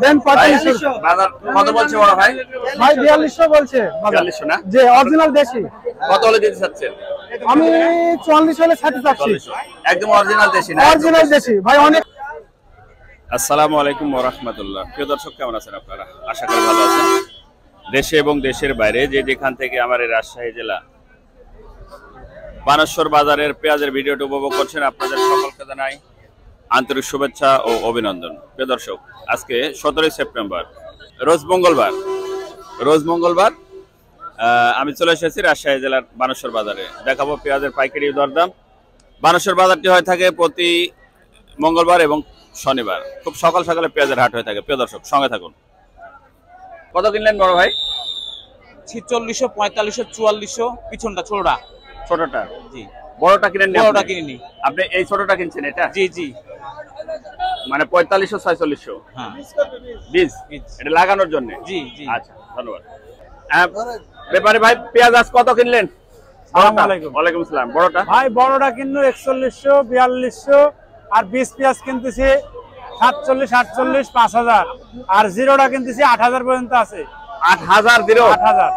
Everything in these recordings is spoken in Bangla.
দেন 4500 বাজার কত বলছে বড় ভাই? ভাই 4200 বলছে। 4200 না? জি, অরিজিনাল দেশি। কত হলে দিতে চাচ্ছেন? আমি 44 হলে ছাড়তে চাচ্ছি। একদম অরিজিনাল দেশি না? অরিজিনাল দেশি ভাই। অনেক আসসালামু আলাইকুম ওয়া রাহমাতুল্লাহ। প্রিয় দর্শক, কেমন আছেন আপনারা? আশা করি ভালো আছেন। দেশে এবং দেশের বাইরে যে যেখান থেকে আমার এই রাজশাহী জেলা বানেশ্বর বাজারের পেঁয়াজের ভিডিওটি উপভোগ করছেন, আপনাদের সকলকে জানাই আন্তরিক শুভেচ্ছা ও অভিনন্দন। প্রিয় দর্শক, আজকে 17 সেপ্টেম্বর, রোজ মঙ্গলবার। আমি চলে এসেছি রাজশাহী জেলার বানেশ্বর বাজারে। দেখাবো পেঁয়াজের পাইকারি দরদাম। বানেশ্বর বাজারটি হয়ে থাকে প্রতি মঙ্গলবার এবং শনিবার। খুব সকাল সকালে পেঁয়াজের হাট হয়ে থাকে। প্রিয় দর্শক, সঙ্গে থাকুন। কত কিনলেন বড় ভাই? 4600, 4500, 4400 পিছনটা ছোটটা। জি। বড়টা কিনেন? বড়টা কিনিনি। আপনি এই ছোটটা কিনছেন এটা? জি জি। মানে 4500, 4600? হ্যাঁ। বীজ এটা লাগানোর জন্য? জি জি। আচ্ছা, ধন্যবাদ। ব্যাপারে ভাই, পেঁয়াজ আজ কত কিনলেন? আসসালামু আলাইকুম। ওয়ালাইকুম আসসালাম। বড়টা ভাই, বড়টা কিনলো 4100, 4200, আর 20 পেঁয়াজ কিনতেছি 47, 48, 5000, আর জিরোটা কিনতেছি 8000 পর্যন্ত আছে। 8000 জিরো? 8000।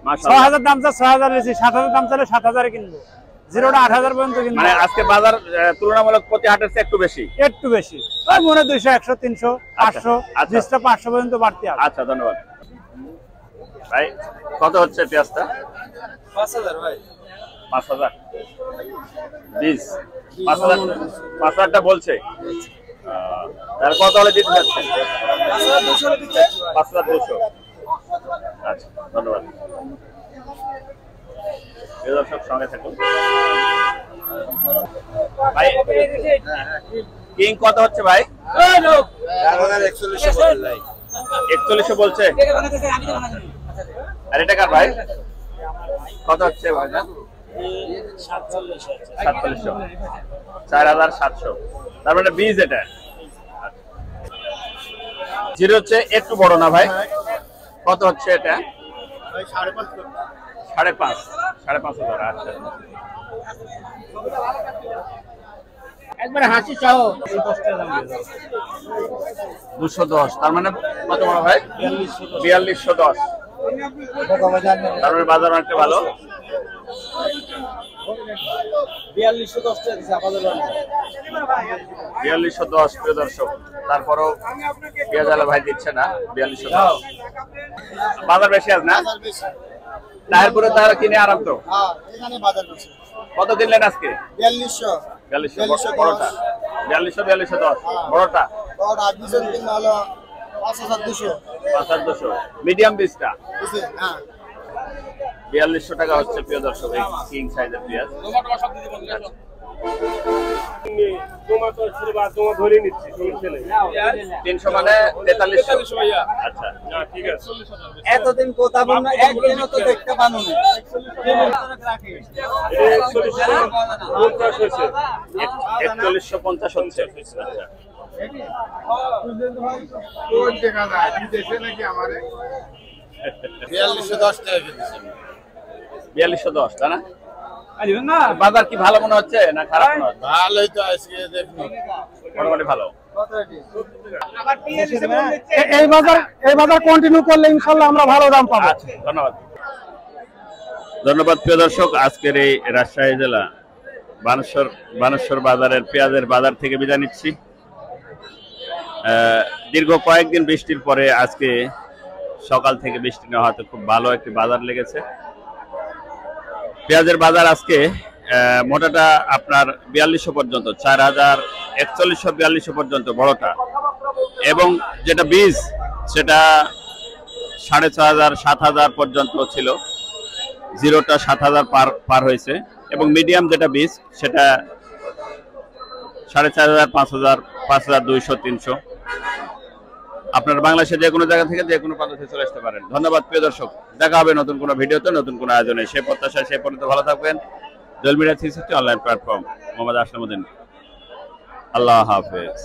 মাশাআল্লাহ। 6000 দাম চা 6000 বেশি, 7000 দাম চাইলে 7000 এ কিনবো। জিরোটা 8000 পর্যন্ত কিনবো। মানে আজকে বাজার তুলনামূলক প্রতি হাটের চেয়ে একটু বেশি? একটু বেশি। ওই মনে 200, 100, 300, 500, 20টা 500 পর্যন্ত বাড়তি আছে। আচ্ছা, ধন্যবাদ ভাই। কত হচ্ছে পেঁয়াজটা? 5000 ভাই। 5000 বীজ? 5000টা বলছে। তাহলে কত হলে দিতে যাচ্ছেন? 5200। আচ্ছা, ধন্যবাদ। দর্শক, সঙ্গে থাকুন ভাই। কিং কত হচ্ছে ভাই? 4100 বলছে। আর এটা কার ভাই? কত হচ্ছে ভাই? 4700, 4700। তার মানে বীজ এটা জিরো হচ্ছে, একটু বড় না ভাই? কত হচ্ছে এটা? 5,500। আচ্ছা, একবারে হাসি সহ 210। তার মানে কত বড় ভাই? 4210। তার মানে বাজার অনেকটা ভালো। 4210। প্রিয় দর্শক, তারপরও পেঁয়াজ আলা ভাই দিচ্ছে না। 4210 বাজার বেশি আছে না? তারপরে তারা কিনে আরাম তো। কত কিনলেন আজকে? 4200। বড়টা 4200, 4210। বড়টা 5200। মিডিয়াম বীজটা 4200 টাকা হচ্ছে। প্রিয় দর্শক, এই কিং সাইজের পেঁয়াজ। 300 মানে 4300। আচ্ছা, ঠিক আছে। এতদিন কথা বল না, একদিনও তো দেখতে পানো না। 4150 হচ্ছে। আচ্ছা, 4210 তাই না? বাজার কি ভালো মনে হচ্ছে না খারাপ মনে হচ্ছে? ভালোই তো আজকে দেখুন, মোটামুটি ভালো। এই বাজার কন্টিনিউ করলে ইনশাআল্লাহ আমরা ভালো দাম পাবো। আচ্ছা, ধন্যবাদ। প্রিয় দর্শক, আজকের এই রাজশাহী জেলা বানেশ্বর বাজারের পেঁয়াজের বাজার থেকে বিদায় নিচ্ছি। দীর্ঘ কয়েকদিন বৃষ্টির পরে আজকে সকাল থেকে বৃষ্টি না হওয়াতে খুব ভালো একটি বাজার লেগেছে। পেঁয়াজের বাজার আজকে মোটাটা আপনার 4200 পর্যন্ত, 4141, 4200 পর্যন্ত বড়টা, এবং যেটা বীজ সেটা 6500, 7000 পর্যন্ত ছিল। জিরোটা 7000 পার হয়েছে, এবং মিডিয়াম যেটা বীজ সেটা 4500, 5000, 5200, 300। আপনারা বাংলাদেশের যে কোনো জায়গা থেকে যে কোনো প্রান্ত থেকে চলে আসতে পারেন। ধন্যবাদ প্রিয় দর্শক। দেখা হবে নতুন কোনো ভিডিওতে, নতুন কোনো আয়োজনে। সে প্রত্যাশায় সে পর্যন্ত ভালো থাকবেন। জল media 360 online platform, Mohammad Aslamuddin. আল্লাহ হাফেজ।